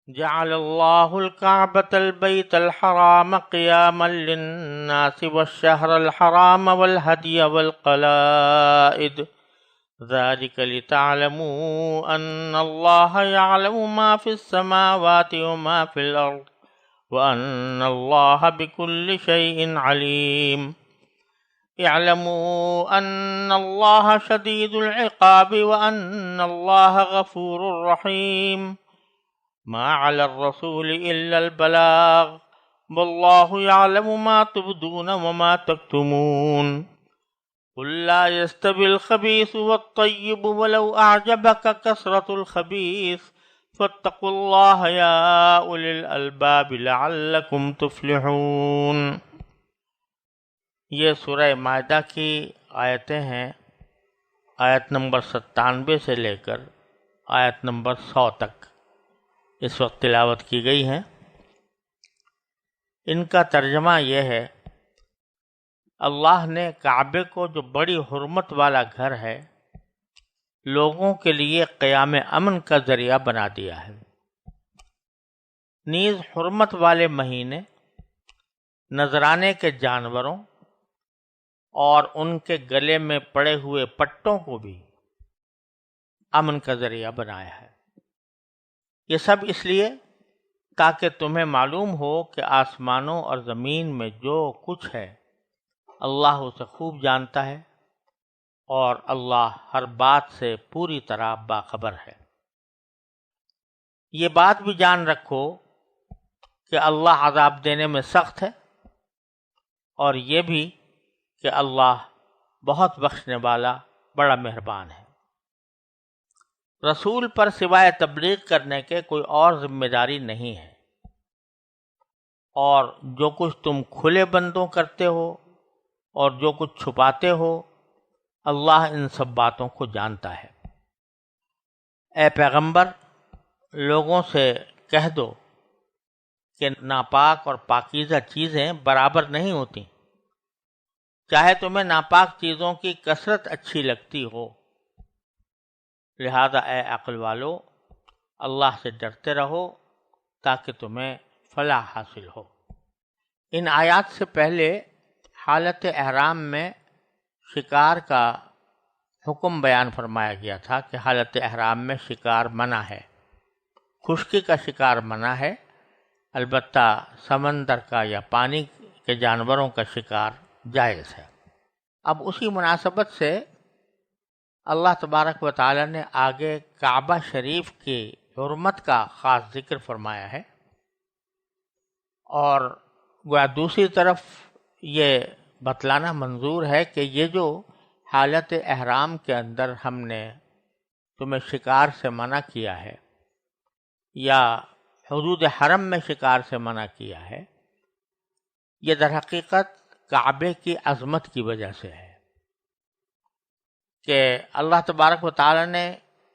جعل الله الكعبة البيت الحرام قياما للناس والشهر الحرام والهدي والقلائد ذلك لتعلموا أن الله يعلم ما في السماوات وما في الأرض وأن الله بكل شيء عليم اعلموا أن الله شديد العقاب وأن الله غفور رحيم ما على الرسول إلا البلاغ والله يعلم ما تبدون وما تكتمون قل لا يستوي الخبيث والطيب ولو أعجبك كثرة الخبيث فاتقوا الله يا أولي الألباب لعلكم تفلحون۔ یہ سورہ مائدہ کی آیتیں ہیں، آیت نمبر 97 سے لے کر آیت نمبر 100 تک اس وقت تلاوت کی گئی ہیں۔ ان کا ترجمہ یہ ہے، اللہ نے کعبے کو جو بڑی حرمت والا گھر ہے لوگوں کے لیے قیام امن کا ذریعہ بنا دیا ہے۔ نیز حرمت والے مہینے نذرانے کے جانوروں اور ان کے گلے میں پڑے ہوئے پٹوں کو بھی امن کا ذریعہ بنایا ہے۔ یہ سب اس لیے تاکہ تمہیں معلوم ہو کہ آسمانوں اور زمین میں جو کچھ ہے اللہ اسے خوب جانتا ہے اور اللہ ہر بات سے پوری طرح باخبر ہے۔ یہ بات بھی جان رکھو کہ اللہ عذاب دینے میں سخت ہے، اور یہ بھی کہ اللہ بہت بخشنے والا بڑا مہربان ہے۔ رسول پر سوائے تبلیغ کرنے کے کوئی اور ذمہ داری نہیں ہے، اور جو کچھ تم کھلے بندوں کرتے ہو اور جو کچھ چھپاتے ہو اللہ ان سب باتوں کو جانتا ہے۔ اے پیغمبر، لوگوں سے کہہ دو کہ ناپاک اور پاکیزہ چیزیں برابر نہیں ہوتی، چاہے تمہیں ناپاک چیزوں کی کثرت اچھی لگتی ہو، لہذا اے عقل والو اللہ سے ڈرتے رہو تاکہ تمہیں فلاح حاصل ہو۔ ان آیات سے پہلے حالت احرام میں شکار کا حکم بیان فرمایا گیا تھا کہ حالت احرام میں شکار منع ہے، خشکی کا شکار منع ہے، البتہ سمندر کا یا پانی کے جانوروں کا شکار جائز ہے۔ اب اسی مناسبت سے اللہ تبارک و تعالی نے آگے کعبہ شریف کی حرمت کا خاص ذکر فرمایا ہے، اور گویا دوسری طرف یہ بتلانا منظور ہے کہ یہ جو حالت احرام کے اندر ہم نے تمہیں شکار سے منع کیا ہے یا حدود حرم میں شکار سے منع کیا ہے، یہ در حقیقت کعبے کی عظمت کی وجہ سے ہے کہ اللہ تبارک و تعالی نے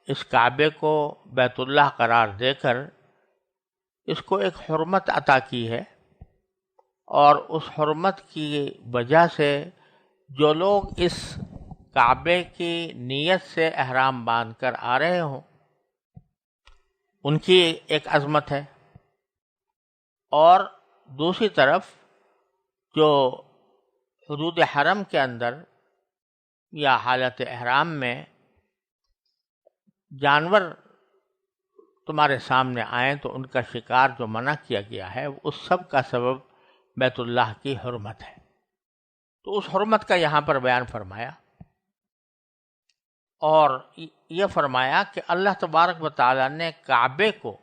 اس کعبے کو بیت اللہ قرار دے کر اس کو ایک حرمت عطا کی ہے، اور اس حرمت کی وجہ سے جو لوگ اس کعبے کی نیت سے احرام باندھ کر آ رہے ہوں ان کی ایک عظمت ہے، اور دوسری طرف جو حدود حرم کے اندر یا حالت احرام میں جانور تمہارے سامنے آئیں تو ان کا شکار جو منع کیا گیا ہے اس سب کا سبب بیت اللہ کی حرمت ہے۔ تو اس حرمت کا یہاں پر بیان فرمایا، اور یہ فرمایا کہ اللہ تبارک و تعالیٰ نے کعبے کو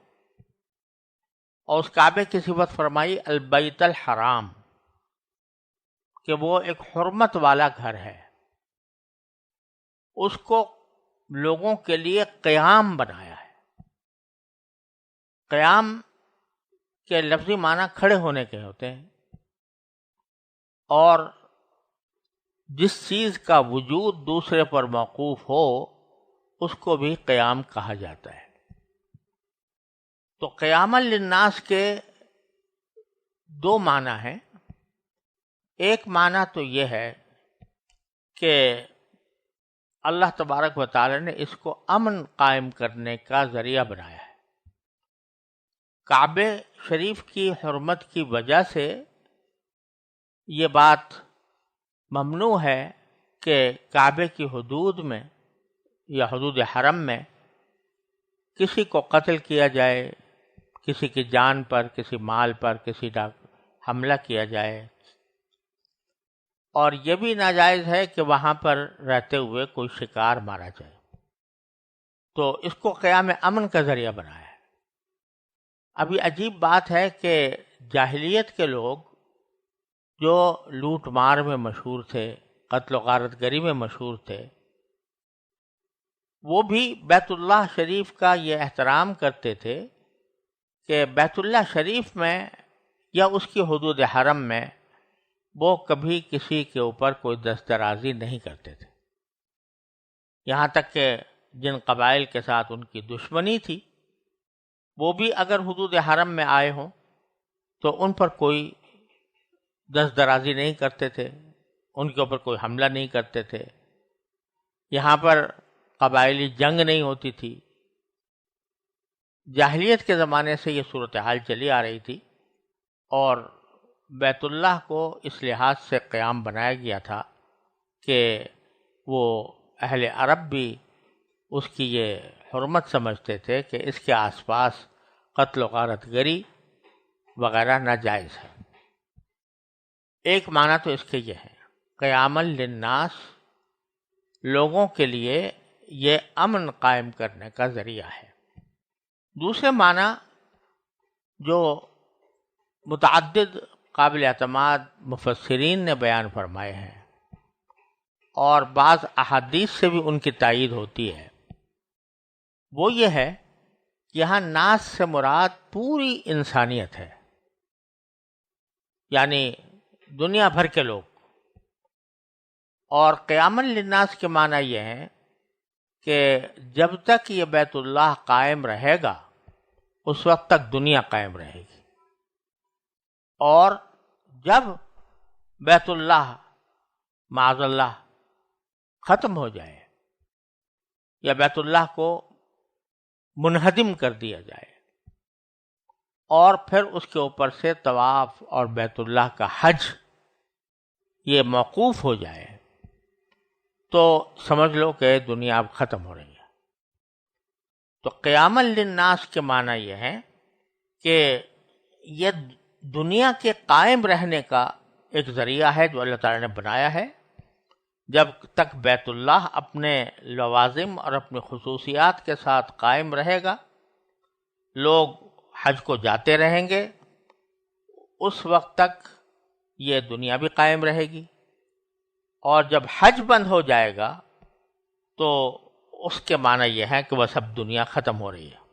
اور اس کعبے کی صفت فرمائی البیت الحرام، کہ وہ ایک حرمت والا گھر ہے، اس کو لوگوں کے لیے قیام بنایا ہے۔ قیام کے لفظی معنی کھڑے ہونے کے ہوتے ہیں، اور جس چیز کا وجود دوسرے پر موقوف ہو اس کو بھی قیام کہا جاتا ہے۔ تو قیام للناس کے دو معنی ہیں۔ ایک معنی تو یہ ہے کہ اللہ تبارک و تعالی نے اس کو امن قائم کرنے کا ذریعہ بنایا ہے۔ کعبے شریف کی حرمت کی وجہ سے یہ بات ممنوع ہے کہ کعبے کی حدود میں یا حدود حرم میں کسی کو قتل کیا جائے، کسی کی جان پر، کسی مال پر، کسی کا حملہ کیا جائے، اور یہ بھی ناجائز ہے کہ وہاں پر رہتے ہوئے کوئی شکار مارا جائے۔ تو اس کو قیام امن کا ذریعہ بنایا ہے۔ ابھی عجیب بات ہے کہ جاہلیت کے لوگ جو لوٹ مار میں مشہور تھے، قتل و غارت گری میں مشہور تھے، وہ بھی بیت اللہ شریف کا یہ احترام کرتے تھے کہ بیت اللہ شریف میں یا اس کی حدود حرم میں وہ کبھی کسی کے اوپر کوئی دست درازی نہیں کرتے تھے۔ یہاں تک کہ جن قبائل کے ساتھ ان کی دشمنی تھی وہ بھی اگر حدود حرم میں آئے ہوں تو ان پر کوئی دست درازی نہیں کرتے تھے، ان کے اوپر کوئی حملہ نہیں کرتے تھے، یہاں پر قبائلی جنگ نہیں ہوتی تھی۔ جاہلیت کے زمانے سے یہ صورتحال چلی آ رہی تھی، اور بیت اللہ کو اس لحاظ سے قیام بنایا گیا تھا کہ وہ اہل عرب بھی اس کی یہ حرمت سمجھتے تھے کہ اس کے آس پاس قتل و غارت گری وغیرہ ناجائز ہے۔ ایک معنی تو اس کے یہ ہے، قیام للناس، لوگوں کے لیے یہ امن قائم کرنے کا ذریعہ ہے۔ دوسرے معنی جو متعدد قابل اعتماد مفسرین نے بیان فرمائے ہیں اور بعض احادیث سے بھی ان کی تائید ہوتی ہے، وہ یہ ہے کہ یہاں ناس سے مراد پوری انسانیت ہے، یعنی دنیا بھر کے لوگ۔ اور قیام للناس کے معنی یہ ہے کہ جب تک یہ بیت اللہ قائم رہے گا اس وقت تک دنیا قائم رہے گی، اور جب بیت اللہ معاذ اللہ ختم ہو جائے یا بیت اللہ کو منہدم کر دیا جائے اور پھر اس کے اوپر سے طواف اور بیت اللہ کا حج یہ موقوف ہو جائے تو سمجھ لو کہ دنیا اب ختم ہو رہی ہے۔ تو قیام للناس کے معنی یہ ہے کہ یہ دنیا کے قائم رہنے کا ایک ذریعہ ہے جو اللہ تعالیٰ نے بنایا ہے۔ جب تک بیت اللہ اپنے لوازم اور اپنی خصوصیات کے ساتھ قائم رہے گا، لوگ حج کو جاتے رہیں گے، اس وقت تک یہ دنیا بھی قائم رہے گی، اور جب حج بند ہو جائے گا تو اس کے معنی یہ ہے کہ بس اب دنیا ختم ہو رہی ہے۔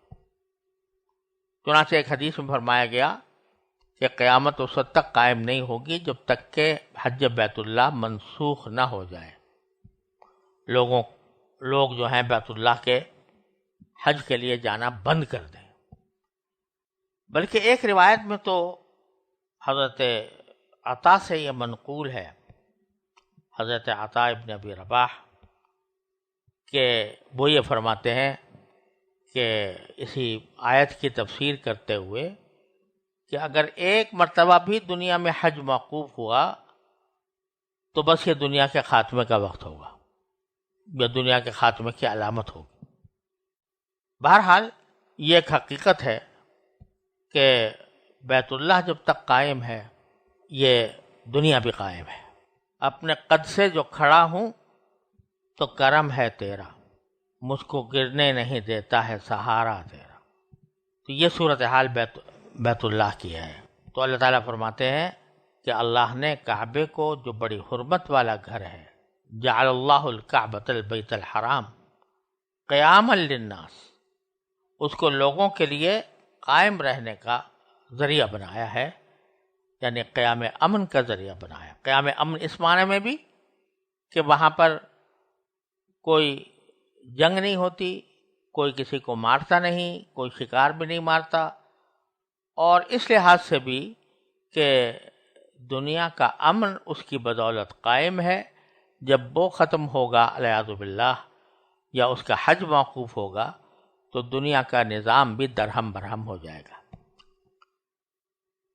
چنانچہ ایک حدیث میں فرمایا گیا کہ قیامت اس وقت تک قائم نہیں ہوگی جب تک کہ حج بیت اللہ منسوخ نہ ہو جائے، لوگ جو ہیں بیت اللہ کے حج کے لیے جانا بند کر دیں۔ بلکہ ایک روایت میں تو حضرت عطا سے یہ منقول ہے، حضرت عطا ابن ابی رباح، کہ وہ یہ فرماتے ہیں کہ اسی آیت کی تفسیر کرتے ہوئے کہ اگر ایک مرتبہ بھی دنیا میں حج موقوف ہوا تو بس یہ دنیا کے خاتمے کا وقت ہوگا، یا دنیا کے خاتمے کی علامت ہوگی۔ بہرحال یہ ایک حقیقت ہے کہ بیت اللہ جب تک قائم ہے یہ دنیا بھی قائم ہے۔ اپنے قد سے جو کھڑا ہوں تو کرم ہے تیرا، مجھ کو گرنے نہیں دیتا ہے سہارا تیرا۔ تو یہ صورتحال بیت اللہ کی ہے۔ تو اللہ تعالیٰ فرماتے ہیں کہ اللہ نے کعبے کو، جو بڑی حرمت والا گھر ہے، جعل اللہ الکعبۃ البیت الحرام قیاما للناس، اس کو لوگوں کے لیے قائم رہنے کا ذریعہ بنایا ہے، یعنی قیام امن کا ذریعہ بنایا۔ قیام امن اس معنی میں بھی کہ وہاں پر کوئی جنگ نہیں ہوتی، کوئی کسی کو مارتا نہیں، کوئی شکار بھی نہیں مارتا، اور اس لحاظ سے بھی کہ دنیا کا امن اس کی بدولت قائم ہے۔ جب وہ ختم ہوگا والعیاذ باللہ، یا اس کا حج موقوف ہوگا، تو دنیا کا نظام بھی درہم برہم ہو جائے گا۔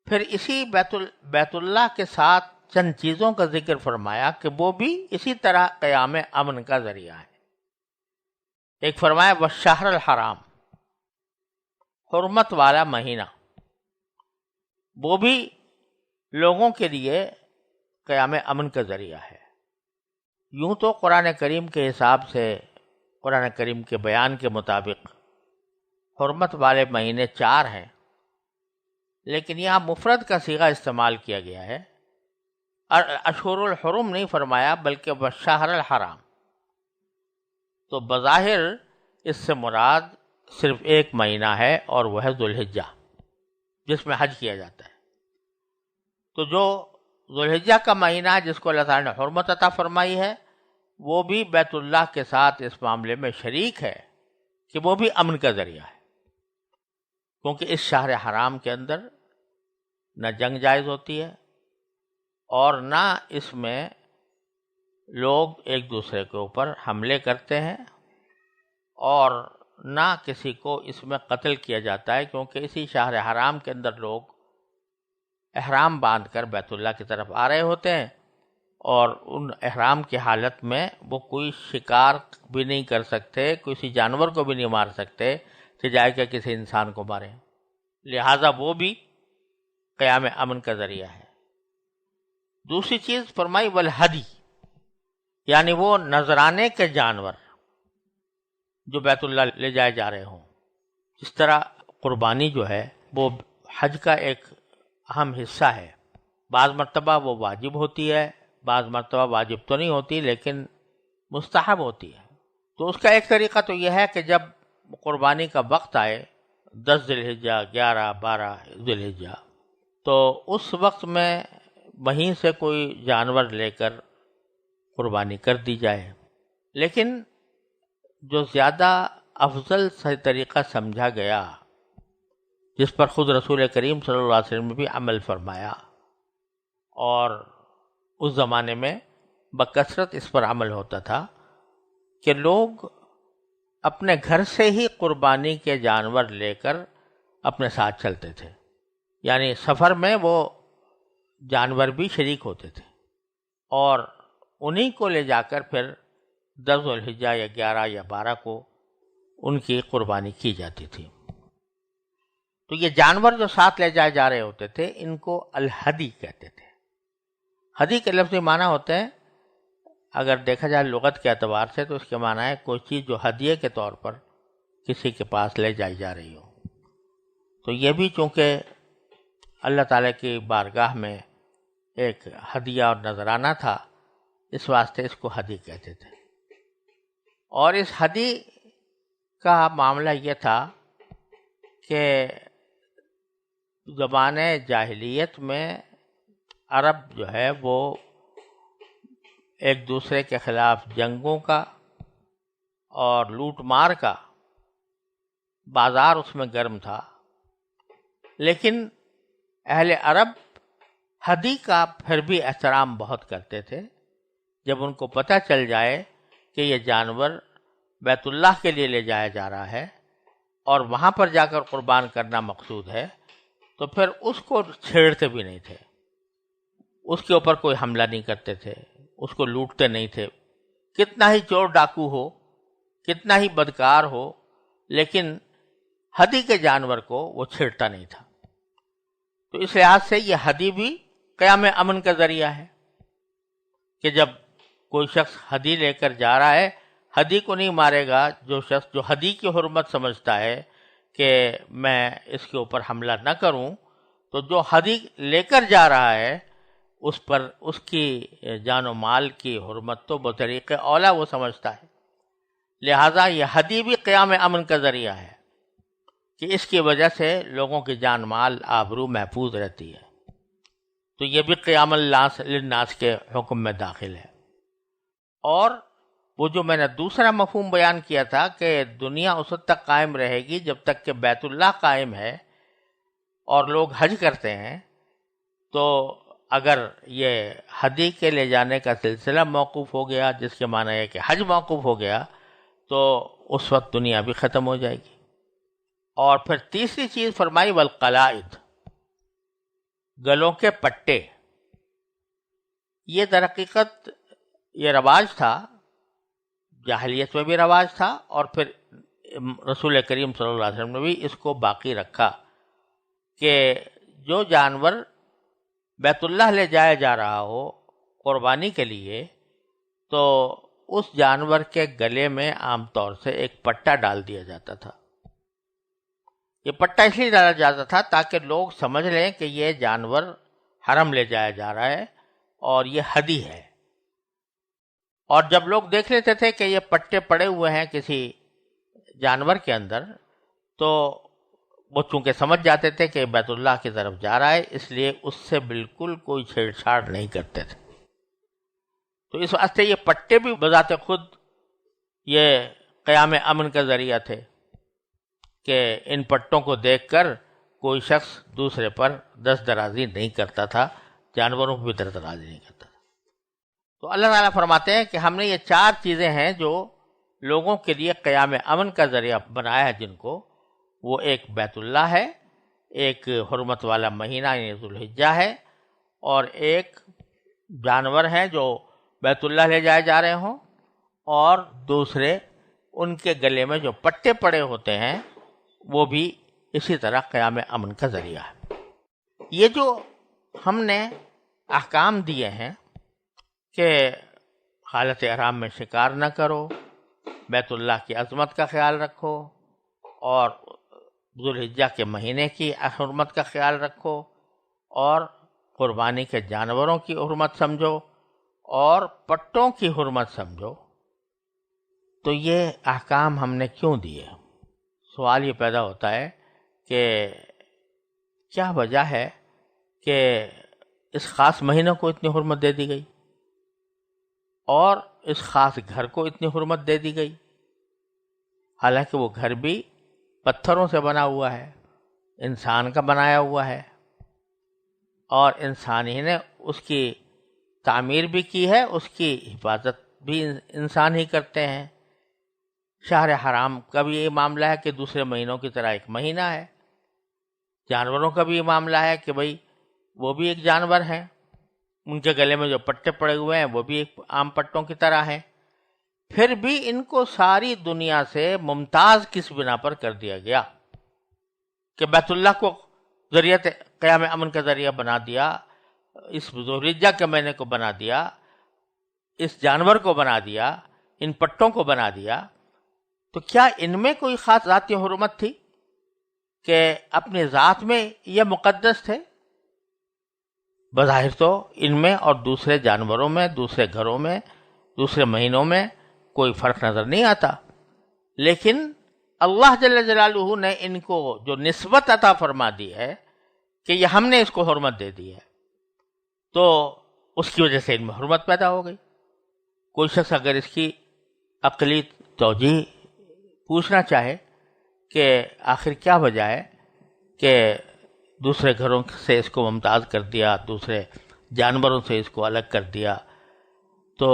پھر اسی بیت اللہ کے ساتھ چند چیزوں کا ذکر فرمایا کہ وہ بھی اسی طرح قیام امن کا ذریعہ ہے۔ ایک فرمایا والشہر الحرام، حرمت والا مہینہ، وہ بھی لوگوں کے لیے قیام امن کا ذریعہ ہے۔ یوں تو قرآن کریم کے حساب سے، قرآن کریم کے بیان کے مطابق حرمت والے مہینے 4 ہیں، لیکن یہاں مفرد کا صیغہ استعمال کیا گیا ہے، اشہر الحرم نہیں فرمایا بلکہ والشہر الحرام۔ تو بظاہر اس سے مراد صرف ایک مہینہ ہے اور وہ ہے ذوالحجہ، جس میں حج کیا جاتا ہے۔ تو جو ذوالحجہ کا مہینہ ہے جس کو اللہ تعالیٰ نے حرمت عطا فرمائی ہے، وہ بھی بیت اللہ کے ساتھ اس معاملے میں شریک ہے کہ وہ بھی امن کا ذریعہ ہے، کیونکہ اس شہر حرام کے اندر نہ جنگ جائز ہوتی ہے اور نہ اس میں لوگ ایک دوسرے کے اوپر حملے کرتے ہیں، اور نہ کسی کو اس میں قتل کیا جاتا ہے، کیونکہ اسی شہر حرام کے اندر لوگ احرام باندھ کر بیت اللہ کی طرف آ رہے ہوتے ہیں، اور ان احرام کی حالت میں وہ کوئی شکار بھی نہیں کر سکتے، کسی جانور کو بھی نہیں مار سکتے سوائے کہ کسی انسان کو ماریں، لہٰذا وہ بھی قیام امن کا ذریعہ ہے۔ دوسری چیز فرمائی والہدی، یعنی وہ نذرانے کے جانور جو بیت اللہ لے جائے جا رہے ہوں۔ اس طرح قربانی جو ہے وہ حج کا ایک اہم حصہ ہے، بعض مرتبہ وہ واجب ہوتی ہے، بعض مرتبہ واجب تو نہیں ہوتی لیکن مستحب ہوتی ہے۔ تو اس کا ایک طریقہ تو یہ ہے کہ جب قربانی کا وقت آئے، 10 ذی الحجہ، 11، 12 ذی الحجہ، تو اس وقت میں وہیں سے کوئی جانور لے کر قربانی کر دی جائے۔ لیکن جو زیادہ افضل طریقہ سمجھا گیا، جس پر خود رسول کریم صلی اللہ علیہ وسلم نے بھی عمل فرمایا، اور اس زمانے میں بکثرت اس پر عمل ہوتا تھا، کہ لوگ اپنے گھر سے ہی قربانی کے جانور لے کر اپنے ساتھ چلتے تھے، یعنی سفر میں وہ جانور بھی شریک ہوتے تھے، اور انہی کو لے جا کر پھر 10 ذی الحجہ یا 11 یا 12 کو ان کی قربانی کی جاتی تھی۔ تو یہ جانور جو ساتھ لے جائے جا رہے ہوتے تھے، ان کو الہدی کہتے تھے۔ ہدی کے لفظی معنی ہوتے ہیں، اگر دیکھا جائے لغت کے اعتبار سے، تو اس کے معنی ہے کوئی چیز جو ہدیے کے طور پر کسی کے پاس لے جائی جا رہی ہو۔ تو یہ بھی چونکہ اللہ تعالیٰ کی بارگاہ میں ایک ہدیہ اور نذرانہ تھا، اس واسطے اس کو ہدی کہتے تھے۔ اور اس ہدی کا معاملہ یہ تھا کہ زمانہ جاہلیت میں عرب جو ہے وہ ایک دوسرے کے خلاف جنگوں کا اور لوٹ مار کا بازار اس میں گرم تھا، لیکن اہل عرب ہدی کا پھر بھی احترام بہت کرتے تھے۔ جب ان کو پتہ چل جائے کہ یہ جانور بیت اللہ کے لیے لے جایا جا رہا ہے اور وہاں پر جا کر قربان کرنا مقصود ہے، تو پھر اس کو چھیڑتے بھی نہیں تھے، اس کے اوپر کوئی حملہ نہیں کرتے تھے، اس کو لوٹتے نہیں تھے، کتنا ہی چور ڈاکو ہو، کتنا ہی بدکار ہو، لیکن ہدی کے جانور کو وہ چھیڑتا نہیں تھا۔ تو اس لحاظ سے یہ ہدی بھی قیام امن کا ذریعہ ہے، کہ جب کوئی شخص ہدی لے کر جا رہا ہے، ہدی کو نہیں مارے گا جو شخص جو ہدی کی حرمت سمجھتا ہے کہ میں اس کے اوپر حملہ نہ کروں، تو جو ہدی لے کر جا رہا ہے اس پر اس کی جان و مال کی حرمت تو بطریق اولا وہ سمجھتا ہے۔ لہٰذا یہ ہدی بھی قیام امن کا ذریعہ ہے کہ اس کی وجہ سے لوگوں کی جان مال آبرو محفوظ رہتی ہے۔ تو یہ بھی قیام للناس کے حکم میں داخل ہے۔ اور وہ جو میں نے دوسرا مفہوم بیان کیا تھا کہ دنیا اس وقت تک قائم رہے گی جب تک کہ بیت اللہ قائم ہے اور لوگ حج کرتے ہیں، تو اگر یہ ہدی کے لے جانے کا سلسلہ موقوف ہو گیا، جس کے معنی ہے کہ حج موقوف ہو گیا، تو اس وقت دنیا بھی ختم ہو جائے گی۔ اور پھر تیسری چیز فرمائی والقلائد، گلوں کے پٹے، یہ در حقیقت یہ رواج تھا، جاہلیت میں بھی رواج تھا، اور پھر رسول کریم صلی اللہ علیہ وسلم نے بھی اس کو باقی رکھا کہ جو جانور بیت اللہ لے جایا جا رہا ہو قربانی کے لیے، تو اس جانور کے گلے میں عام طور سے ایک پٹا ڈال دیا جاتا تھا۔ یہ پٹا اس لیے ڈالا جاتا تھا تاکہ لوگ سمجھ لیں کہ یہ جانور حرم لے جایا جا رہا ہے اور یہ ہدی ہے۔ اور جب لوگ دیکھ لیتے تھے کہ یہ پٹے پڑے ہوئے ہیں کسی جانور کے اندر، تو وہ چونکہ سمجھ جاتے تھے کہ بیت اللہ کی طرف جا رہا ہے، اس لیے اس سے بالکل کوئی چھیڑ چھاڑ نہیں کرتے تھے۔ تو اس واسطے یہ پٹے بھی بذات خود یہ قیام امن کا ذریعہ تھے کہ ان پٹوں کو دیکھ کر کوئی شخص دوسرے پر دست درازی نہیں کرتا تھا، جانوروں کو بھی دست درازی نہیں کرتا تھا۔ تو اللہ تعالیٰ فرماتے ہیں کہ ہم نے یہ 4 چیزیں ہیں جو لوگوں کے لیے قیام امن کا ذریعہ بنایا ہے، جن کو وہ ایک بیت اللہ ہے، ایک حرمت والا مہینہ یعنی ذوالحجہ ہے، اور ایک جانور ہیں جو بیت اللہ لے جائے جا رہے ہوں، اور دوسرے ان کے گلے میں جو پٹے پڑے ہوتے ہیں وہ بھی اسی طرح قیام امن کا ذریعہ ہے۔ یہ جو ہم نے احکام دیے ہیں کہ حالت احرام میں شکار نہ کرو، بیت اللہ کی عظمت کا خیال رکھو، اور ذوالحجہ کے مہینے کی حرمت کا خیال رکھو، اور قربانی کے جانوروں کی حرمت سمجھو، اور پٹوں کی حرمت سمجھو، تو یہ احکام ہم نے کیوں دیے؟ سوال یہ پیدا ہوتا ہے کہ کیا وجہ ہے کہ اس خاص مہینوں کو اتنی حرمت دے دی گئی اور اس خاص گھر کو اتنی حرمت دے دی گئی، حالانکہ وہ گھر بھی پتھروں سے بنا ہوا ہے، انسان کا بنایا ہوا ہے، اور انسان ہی نے اس کی تعمیر بھی کی ہے، اس کی حفاظت بھی انسان ہی کرتے ہیں۔ شہر حرام کا بھی یہ معاملہ ہے کہ دوسرے مہینوں کی طرح ایک مہینہ ہے، جانوروں کا بھی یہ معاملہ ہے کہ بھئی وہ بھی ایک جانور ہیں، ان کے گلے میں جو پٹے پڑے ہوئے ہیں وہ بھی ایک عام پٹوں کی طرح ہیں، پھر بھی ان کو ساری دنیا سے ممتاز کس بنا پر کر دیا گیا کہ بیت اللہ کو ذریعہ قیام امن کا ذریعہ بنا دیا، اس ذوالحجہ کے مہینے کو بنا دیا، اس جانور کو بنا دیا، ان پٹوں کو بنا دیا، تو کیا ان میں کوئی خاص ذاتی حرمت تھی کہ اپنی ذات میں یہ مقدس تھے؟ بظاہر تو ان میں اور دوسرے جانوروں میں، دوسرے گھروں میں، دوسرے مہینوں میں کوئی فرق نظر نہیں آتا، لیکن اللہ جل جلالہ نے ان کو جو نسبت عطا فرما دی ہے کہ یہ ہم نے اس کو حرمت دے دی ہے، تو اس کی وجہ سے ان میں حرمت پیدا ہو گئی۔ کوئی شخص اگر اس کی عقلی توجیہ پوچھنا چاہے کہ آخر کیا وجہ ہے کہ دوسرے گھروں سے اس کو ممتاز کر دیا، دوسرے جانوروں سے اس کو الگ کر دیا، تو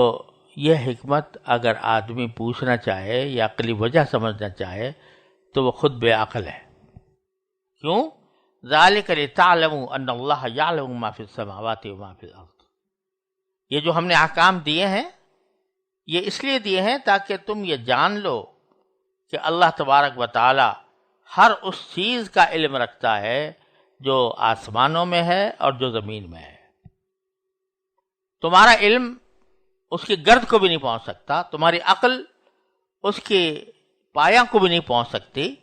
یہ حکمت اگر آدمی پوچھنا چاہے یا عقلی وجہ سمجھنا چاہے تو وہ خود بے عقل ہے۔ کیوں؟ ذالک لتعلموا ان اللہ یعلم ما فی السماوات وما فی الارض۔ یہ جو ہم نے احکام دیے ہیں یہ اس لیے دیے ہیں تاکہ تم یہ جان لو کہ اللہ تبارک و تعالی ہر اس چیز کا علم رکھتا ہے جو آسمانوں میں ہے اور جو زمین میں ہے۔ تمہارا علم اس کی گرد کو بھی نہیں پہنچ سکتا، تمہاری عقل اس کی پایہ کو بھی نہیں پہنچ سکتی۔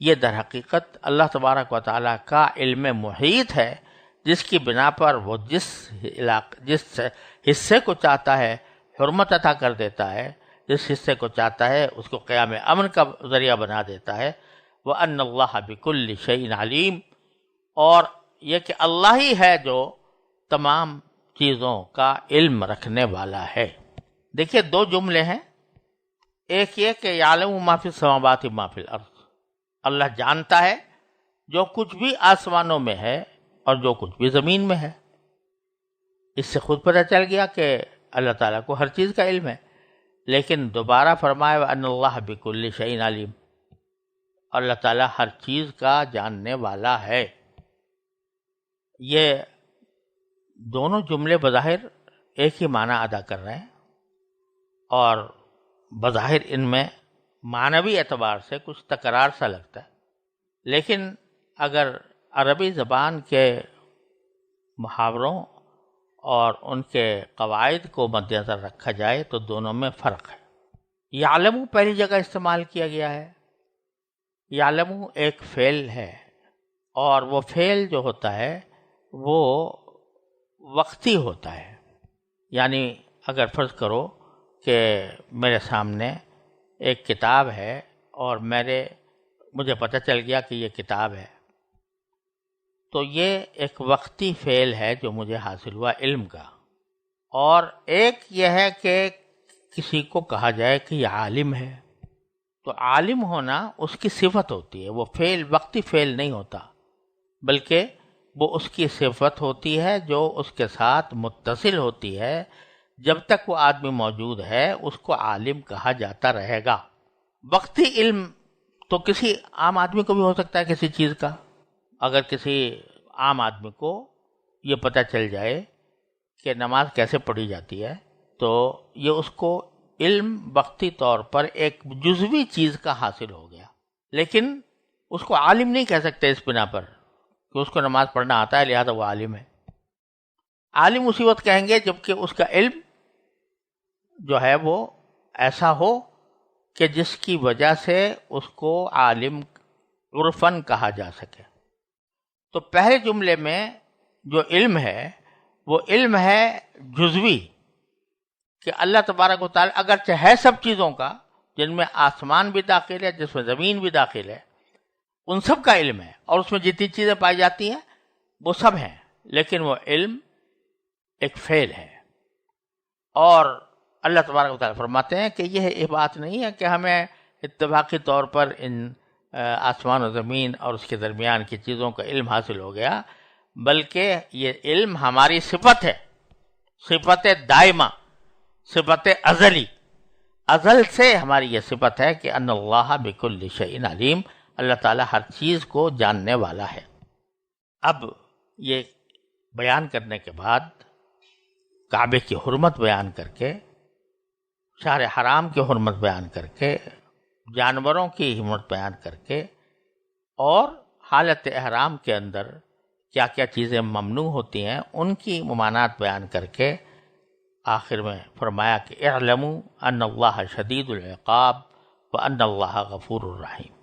یہ در حقیقت اللہ تبارک و تعالیٰ کا علم محیط ہے، جس کی بنا پر وہ جس حصے کو چاہتا ہے حرمت عطا کر دیتا ہے، جس حصے کو چاہتا ہے اس کو قیام امن کا ذریعہ بنا دیتا ہے۔ وَأَنَّ اللَّهَ بِكُلِّ شَيْءٍ عَلِيمٌ، اور یہ کہ اللہ ہی ہے جو تمام چیزوں کا علم رکھنے والا ہے۔ دیکھیے 2 جملے ہیں، ایک یہ کہ یعلم ما فی السماوات وما فی الارض، اللہ جانتا ہے جو کچھ بھی آسمانوں میں ہے اور جو کچھ بھی زمین میں ہے۔ اس سے خود پتہ چل گیا کہ اللہ تعالیٰ کو ہر چیز کا علم ہے، لیکن دوبارہ فرمایا وَأَنَّ اللَّهَ بِكُلِّ شَيْءٍ عَلِيمٌ، اللہ تعالیٰ ہر چیز کا جاننے والا ہے۔ یہ دونوں جملے بظاہر ایک ہی معنی ادا کر رہے ہیں اور بظاہر ان میں معنوی اعتبار سے کچھ تکرار سا لگتا ہے، لیکن اگر عربی زبان کے محاوروں اور ان کے قواعد کو مد نظر رکھا جائے تو دونوں میں فرق ہے۔ یعلم پہلی جگہ استعمال کیا گیا ہے۔ یعلم ایک فعل ہے اور وہ فعل جو ہوتا ہے وہ وقتی ہوتا ہے، یعنی اگر فرض کرو کہ میرے سامنے ایک کتاب ہے اور مجھے پتہ چل گیا کہ یہ کتاب ہے، تو یہ ایک وقتی فعل ہے جو مجھے حاصل ہوا علم کا۔ اور ایک یہ ہے کہ کسی کو کہا جائے کہ یہ عالم ہے، تو عالم ہونا اس کی صفت ہوتی ہے، وہ فعل وقتی فعل نہیں ہوتا، بلکہ وہ اس کی صفت ہوتی ہے جو اس کے ساتھ متصل ہوتی ہے۔ جب تک وہ آدمی موجود ہے اس کو عالم کہا جاتا رہے گا۔ وقتی علم تو کسی عام آدمی کو بھی ہو سکتا ہے کسی چیز کا۔ اگر کسی عام آدمی کو یہ پتہ چل جائے کہ نماز کیسے پڑھی جاتی ہے تو یہ اس کو علم وقتی طور پر ایک جزوی چیز کا حاصل ہو گیا، لیکن اس کو عالم نہیں کہہ سکتے اس بنا پر کہ اس کو نماز پڑھنا آتا ہے لہذا وہ عالم ہے۔ عالم اسی وقت کہیں گے جبکہ اس کا علم جو ہے وہ ایسا ہو کہ جس کی وجہ سے اس کو عالم عرفاً کہا جا سکے۔ تو پہلے جملے میں جو علم ہے وہ علم ہے جزوی، کہ اللہ تبارک و تعالی اگرچہ ہے سب چیزوں کا، جن میں آسمان بھی داخل ہے، جس میں زمین بھی داخل ہے، ان سب کا علم ہے، اور اس میں جتنی چیزیں پائی جاتی ہیں وہ سب ہیں، لیکن وہ علم ایک فعل ہے۔ اور اللہ تبارک و تعالی فرماتے ہیں کہ یہ بات نہیں ہے کہ ہمیں اتفاقی طور پر ان آسمان و زمین اور اس کے درمیان کی چیزوں کا علم حاصل ہو گیا، بلکہ یہ علم ہماری صفت ہے، صفت دائمہ، صفت ازلی، ازل سے ہماری یہ صفت ہے کہ ان اللہ بکل شیء علیم، اللہ تعالیٰ ہر چیز کو جاننے والا ہے۔ اب یہ بیان کرنے کے بعد کعبے کی حرمت بیان کر کے، شہر حرام کی حرمت بیان کر کے، جانوروں کی حرمت بیان کر کے، اور حالت احرام کے اندر کیا کیا چیزیں ممنوع ہوتی ہیں ان کی ممانعت بیان کر کے آخر میں فرمایا کہ اعلموا ان اللہ شدید العقاب وان اللہ غفور الرحیم۔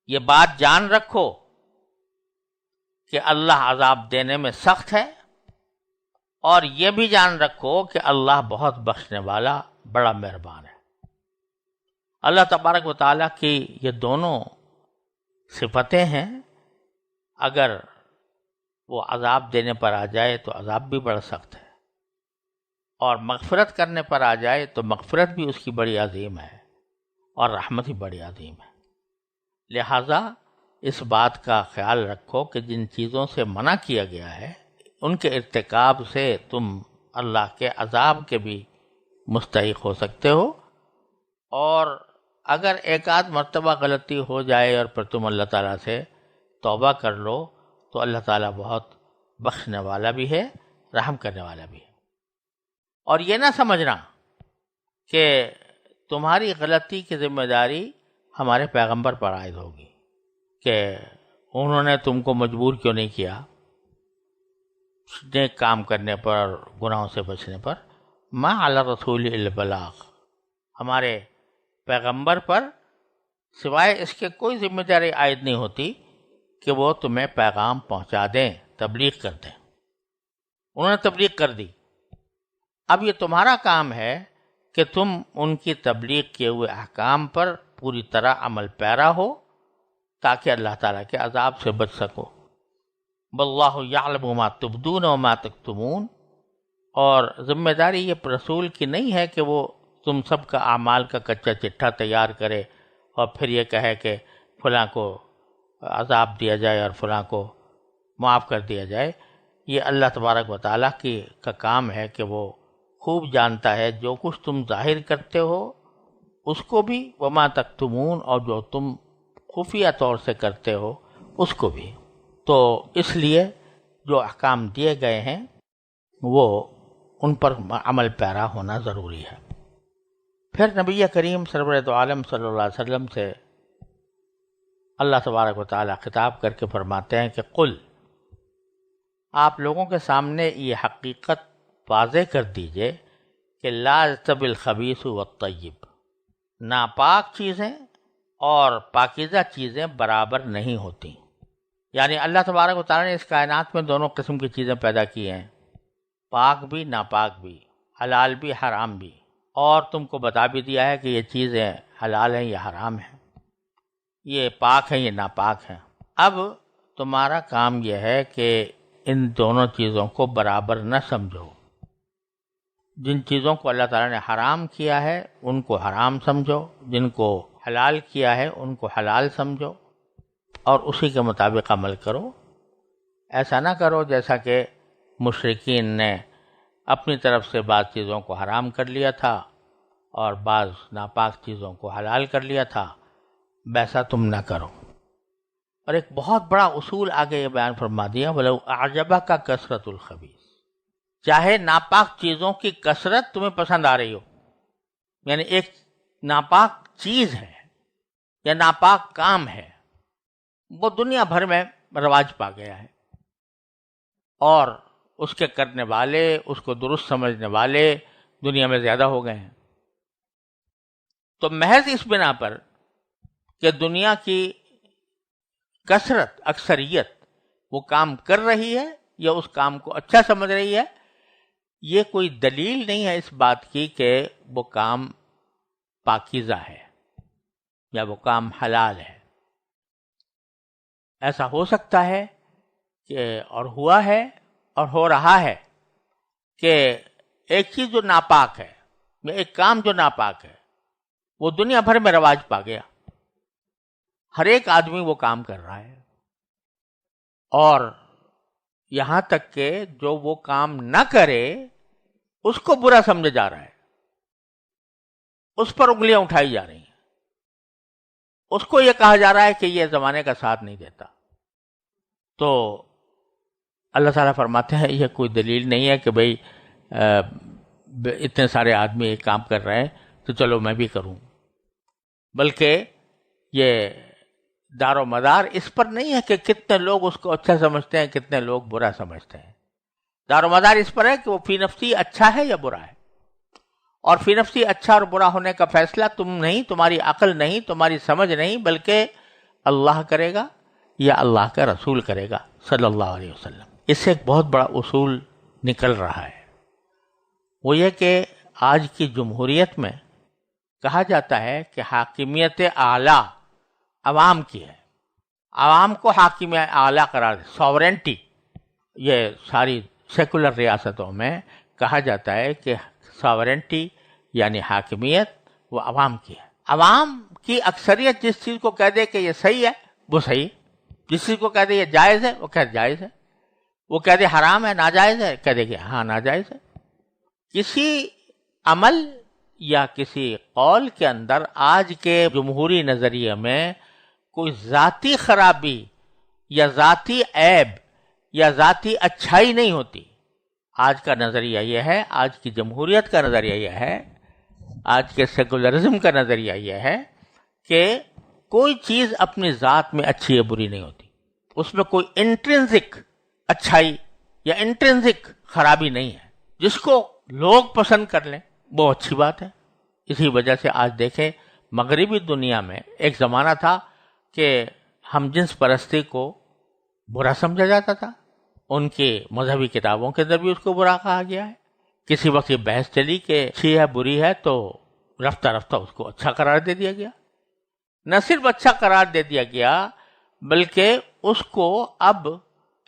یہ بات جان رکھو کہ اللہ عذاب دینے میں سخت ہے، اور یہ بھی جان رکھو کہ اللہ بہت بخشنے والا بڑا مہربان ہے۔ اللہ تبارک و تعالیٰ کی یہ دونوں صفتیں ہیں، اگر وہ عذاب دینے پر آ جائے تو عذاب بھی بڑا سخت ہے، اور مغفرت کرنے پر آ جائے تو مغفرت بھی اس کی بڑی عظیم ہے، اور رحمت ہی بڑی عظیم ہے۔ لہٰذا اس بات کا خیال رکھو کہ جن چیزوں سے منع کیا گیا ہے ان کے ارتکاب سے تم اللہ کے عذاب کے بھی مستحق ہو سکتے ہو، اور اگر ایک آدھ مرتبہ غلطی ہو جائے اور پھر تم اللہ تعالیٰ سے توبہ کر لو تو اللہ تعالیٰ بہت بخشنے والا بھی ہے، رحم کرنے والا بھی ہے۔ اور یہ نہ سمجھنا کہ تمہاری غلطی کی ذمہ داری ہمارے پیغمبر پر عائد ہوگی کہ انہوں نے تم کو مجبور کیوں نہیں کیا نیک کام کرنے پر، گناہوں سے بچنے پر۔ ما علی الرسول الا البلاغ، ہمارے پیغمبر پر سوائے اس کے کوئی ذمہ داری عائد نہیں ہوتی کہ وہ تمہیں پیغام پہنچا دیں، تبلیغ کر دیں۔ انہوں نے تبلیغ کر دی، اب یہ تمہارا کام ہے کہ تم ان کی تبلیغ کیے ہوئے احکام پر پوری طرح عمل پیرا ہو تاکہ اللہ تعالیٰ کے عذاب سے بچ سکو۔ واللہ یعلم ما تبدون وما تکتمون، اور ذمہ داری یہ رسول کی نہیں ہے کہ وہ تم سب کا اعمال کا کچا چٹھا تیار کرے اور پھر یہ کہے کہ فلاں کو عذاب دیا جائے اور فلاں کو معاف کر دیا جائے۔ یہ اللہ تبارک و تعالیٰ کا کام ہے کہ وہ خوب جانتا ہے جو کچھ تم ظاہر کرتے ہو اس کو بھی، وما تکتمون، اور جو تم خفیہ طور سے کرتے ہو اس کو بھی۔ تو اس لیے جو احکام دیے گئے ہیں وہ ان پر عمل پیرا ہونا ضروری ہے۔ پھر نبی کریم سرور دو عالم صلی اللہ علیہ وسلم سے اللہ تبارک و تعالیٰ خطاب کر کے فرماتے ہیں کہ قل، آپ لوگوں کے سامنے یہ حقیقت واضح کر دیجئے کہ لا یستوی الخبیث والطیب، ناپاک چیزیں اور پاکیزہ چیزیں برابر نہیں ہوتی۔ یعنی اللہ تبارک و تعالیٰ نے اس کائنات میں دونوں قسم کی چیزیں پیدا کی ہیں، پاک بھی ناپاک بھی، حلال بھی حرام بھی، اور تم کو بتا بھی دیا ہے کہ یہ چیزیں حلال ہیں یا حرام ہیں، یہ پاک ہیں یہ ناپاک ہیں۔ اب تمہارا کام یہ ہے کہ ان دونوں چیزوں کو برابر نہ سمجھو، جن چیزوں کو اللہ تعالیٰ نے حرام کیا ہے ان کو حرام سمجھو، جن کو حلال کیا ہے ان کو حلال سمجھو، اور اسی کے مطابق عمل کرو۔ ایسا نہ کرو جیسا کہ مشرکین نے اپنی طرف سے بعض چیزوں کو حرام کر لیا تھا اور بعض ناپاک چیزوں کو حلال کر لیا تھا، ویسا تم نہ کرو۔ اور ایک بہت بڑا اصول آگے یہ بیان فرما دیا، وَلَوْ أَعْجَبَكَ كَثْرَةُ الْخَبِيثِ، چاہے ناپاک چیزوں کی کثرت تمہیں پسند آ رہی ہو، یعنی ایک ناپاک چیز ہے یا ناپاک کام ہے، وہ دنیا بھر میں رواج پا گیا ہے، اور اس کے کرنے والے، اس کو درست سمجھنے والے دنیا میں زیادہ ہو گئے ہیں۔ تو محض اس بنا پر کہ دنیا کی کثرت، اکثریت وہ کام کر رہی ہے یا اس کام کو اچھا سمجھ رہی ہے، یہ کوئی دلیل نہیں ہے اس بات کی کہ وہ کام پاکیزہ ہے یا وہ کام حلال ہے۔ ایسا ہو سکتا ہے کہ اور ہوا ہے اور ہو رہا ہے کہ ایک چیز جو ناپاک ہے یا ایک کام جو ناپاک ہے وہ دنیا بھر میں رواج پا گیا، ہر ایک آدمی وہ کام کر رہا ہے، اور یہاں تک کہ جو وہ کام نہ کرے اس کو برا سمجھا جا رہا ہے، اس پر انگلیاں اٹھائی جا رہی ہیں، اس کو یہ کہا جا رہا ہے کہ یہ زمانے کا ساتھ نہیں دیتا۔ تو اللہ تعالیٰ فرماتے ہیں یہ کوئی دلیل نہیں ہے کہ بھئی اتنے سارے آدمی ایک کام کر رہے ہیں تو چلو میں بھی کروں، بلکہ یہ دار و مدار اس پر نہیں ہے کہ کتنے لوگ اس کو اچھا سمجھتے ہیں کتنے لوگ برا سمجھتے ہیں، دار و مدار اس پر ہے کہ وہ فی نفسی اچھا ہے یا برا ہے، اور فی نفسی اچھا اور برا ہونے کا فیصلہ تم نہیں، تمہاری عقل نہیں، تمہاری سمجھ نہیں، بلکہ اللہ کرے گا یا اللہ کا رسول کرے گا صلی اللہ علیہ وسلم۔ اس سے ایک بہت بڑا اصول نکل رہا ہے، وہ یہ کہ آج کی جمہوریت میں کہا جاتا ہے کہ حاکمیت اعلیٰ عوام کی ہے، عوام کو حاکم اعلیٰ قرار دے، ساورنٹی۔ یہ ساری سیکولر ریاستوں میں کہا جاتا ہے کہ ساورنٹی یعنی حاکمیت وہ عوام کی ہے۔ عوام کی اکثریت جس چیز کو کہہ دے کہ یہ صحیح ہے وہ صحیح، جس چیز کو کہہ دے یہ جائز ہے وہ کہہ دے جائز ہے، وہ کہہ دے حرام ہے ناجائز ہے کہہ دے کہ ہاں ناجائز ہے۔ کسی عمل یا کسی قول کے اندر آج کے جمہوری نظریے میں کوئی ذاتی خرابی یا ذاتی عیب یا ذاتی اچھائی نہیں ہوتی۔ آج کا نظریہ یہ ہے، آج کی جمہوریت کا نظریہ یہ ہے، آج کے سیکولرزم کا نظریہ یہ ہے کہ کوئی چیز اپنی ذات میں اچھی یا بری نہیں ہوتی، اس میں کوئی انٹرنزک اچھائی یا انٹرنزک خرابی نہیں ہے، جس کو لوگ پسند کر لیں وہ اچھی بات ہے۔ اسی وجہ سے آج دیکھیں مغربی دنیا میں ایک زمانہ تھا کہ ہم جنس پرستی کو برا سمجھا جاتا تھا، ان کی مذہبی کتابوں کے اندر بھی اس کو برا کہا گیا ہے۔ کسی وقت یہ بحث چلی کہ اچھی ہے بری ہے، تو رفتہ رفتہ اس کو اچھا قرار دے دیا گیا، نہ صرف اچھا قرار دے دیا گیا بلکہ اس کو اب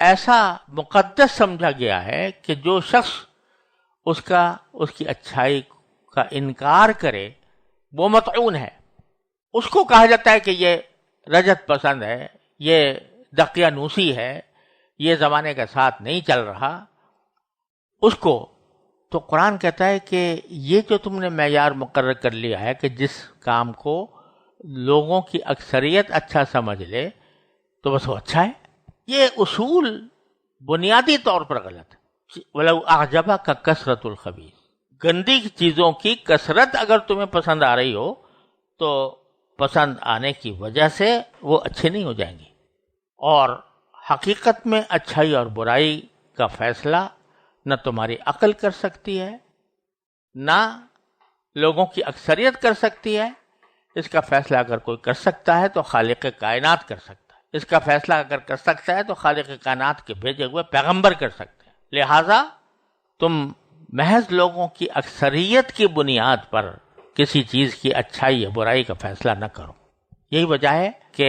ایسا مقدس سمجھا گیا ہے کہ جو شخص اس کی اچھائی کا انکار کرے وہ مطعون ہے، اس کو کہا جاتا ہے کہ یہ رجت پسند ہے، یہ دقیانوسی ہے، یہ زمانے کے ساتھ نہیں چل رہا، اس کو تو قرآن کہتا ہے کہ یہ جو تم نے معیار مقرر کر لیا ہے کہ جس کام کو لوگوں کی اکثریت اچھا سمجھ لے تو بس وہ اچھا ہے۔ یہ اصول بنیادی طور پر غلط ہے۔ وَلَوْ أَعْجَبَكَ كَثْرَةُ الْخَبِيثِ، گندی چیزوں کی کثرت اگر تمہیں پسند آ رہی ہو تو پسند آنے کی وجہ سے وہ اچھے نہیں ہو جائیں گے، اور حقیقت میں اچھائی اور برائی کا فیصلہ نہ تمہاری عقل کر سکتی ہے نہ لوگوں کی اکثریت کر سکتی ہے۔ اس کا فیصلہ اگر کوئی کر سکتا ہے تو خالق کائنات کر سکتا ہے، اس کا فیصلہ اگر کر سکتا ہے تو خالق کائنات کے بھیجے ہوئے پیغمبر کر سکتے ہیں۔ لہٰذا تم محض لوگوں کی اکثریت کی بنیاد پر کسی چیز کی اچھائی یا برائی کا فیصلہ نہ کرو۔ یہی وجہ ہے کہ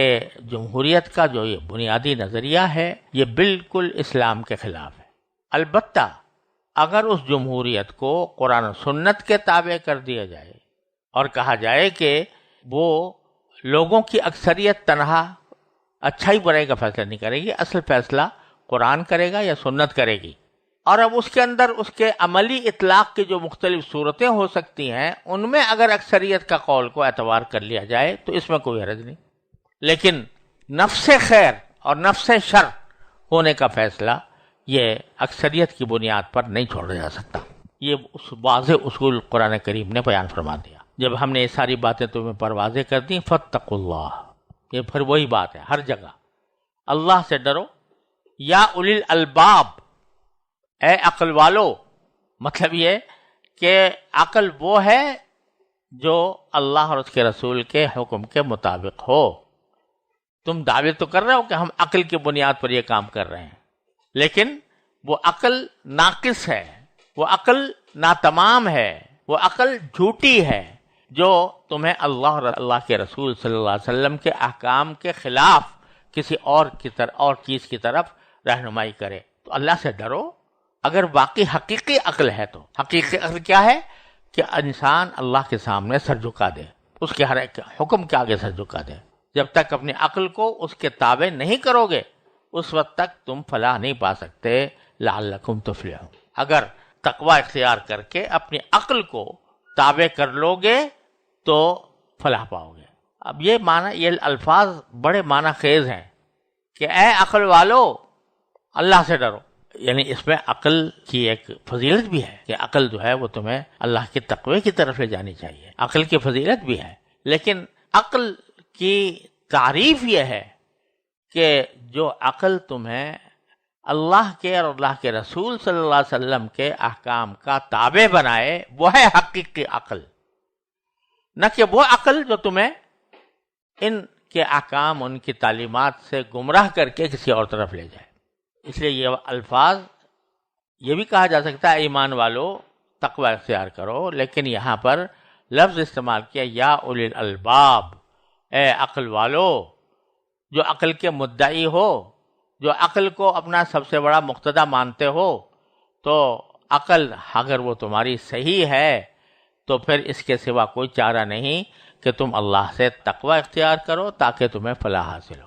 جمہوریت کا جو یہ بنیادی نظریہ ہے یہ بالکل اسلام کے خلاف ہے۔ البتہ اگر اس جمہوریت کو قرآن و سنت کے تابع کر دیا جائے اور کہا جائے کہ وہ لوگوں کی اکثریت تنہا اچھائی برائی کا فیصلہ نہیں کرے گی، اصل فیصلہ قرآن کرے گا یا سنت کرے گی، اور اب اس کے اندر اس کے عملی اطلاق کی جو مختلف صورتیں ہو سکتی ہیں ان میں اگر اکثریت کا قول کو اعتبار کر لیا جائے تو اس میں کوئی حرج نہیں، لیکن نفس خیر اور نفس شر ہونے کا فیصلہ یہ اکثریت کی بنیاد پر نہیں چھوڑا جا سکتا۔ یہ اس واضح اصول قرآن کریم نے بیان فرما دیا۔ جب ہم نے یہ ساری باتیں تمہیں پر واضح کر دیں، فاتقوا اللہ، یہ پھر وہی بات ہے ہر جگہ، اللہ سے ڈرو، یا اولی الالباب، اے عقل والو، مطلب یہ کہ عقل وہ ہے جو اللہ اور اس کے رسول کے حکم کے مطابق ہو۔ تم دعوے تو کر رہے ہو کہ ہم عقل کی بنیاد پر یہ کام کر رہے ہیں، لیکن وہ عقل ناقص ہے، وہ عقل ناتمام ہے، وہ عقل جھوٹی ہے جو تمہیں اللہ اور اللہ کے رسول صلی اللہ علیہ وسلم کے احکام کے خلاف کسی اور چیز کی طرف رہنمائی کرے۔ تو اللہ سے ڈرو اگر واقعی حقیقی عقل ہے تو۔ حقیقی عقل کیا ہے؟ کہ انسان اللہ کے سامنے سر جھکا دے، اس کے ہر ایک حکم کے آگے سر جھکا دے۔ جب تک اپنی عقل کو اس کے تابع نہیں کرو گے اس وقت تک تم فلاح نہیں پا سکتے۔ لعلکم تفلحون، اگر تقوی اختیار کر کے اپنی عقل کو تابع کر لو گے تو فلاح پاؤ گے۔ اب یہ معنی، یہ الفاظ بڑے معنی خیز ہیں کہ اے عقل والو اللہ سے ڈرو، یعنی اس میں عقل کی ایک فضیلت بھی ہے کہ عقل جو ہے وہ تمہیں اللہ کے تقوی کی طرف لے جانی چاہیے، عقل کی فضیلت بھی ہے، لیکن عقل کی تعریف یہ ہے کہ جو عقل تمہیں اللہ کے اور اللہ کے رسول صلی اللہ علیہ وسلم کے احکام کا تابع بنائے، وہ ہے حقیقی عقل، نہ کہ وہ عقل جو تمہیں ان کے احکام، ان کی تعلیمات سے گمراہ کر کے کسی اور طرف لے جائے۔ اس لیے یہ الفاظ، یہ بھی کہا جا سکتا ہے ایمان والو تقوی اختیار کرو، لیکن یہاں پر لفظ استعمال کیا یا اولی الالباب، اے عقل والو، جو عقل کے مدعی ہو، جو عقل کو اپنا سب سے بڑا مقتدی مانتے ہو، تو عقل اگر وہ تمہاری صحیح ہے تو پھر اس کے سوا کوئی چارہ نہیں کہ تم اللہ سے تقوی اختیار کرو تاکہ تمہیں فلاح حاصل ہو۔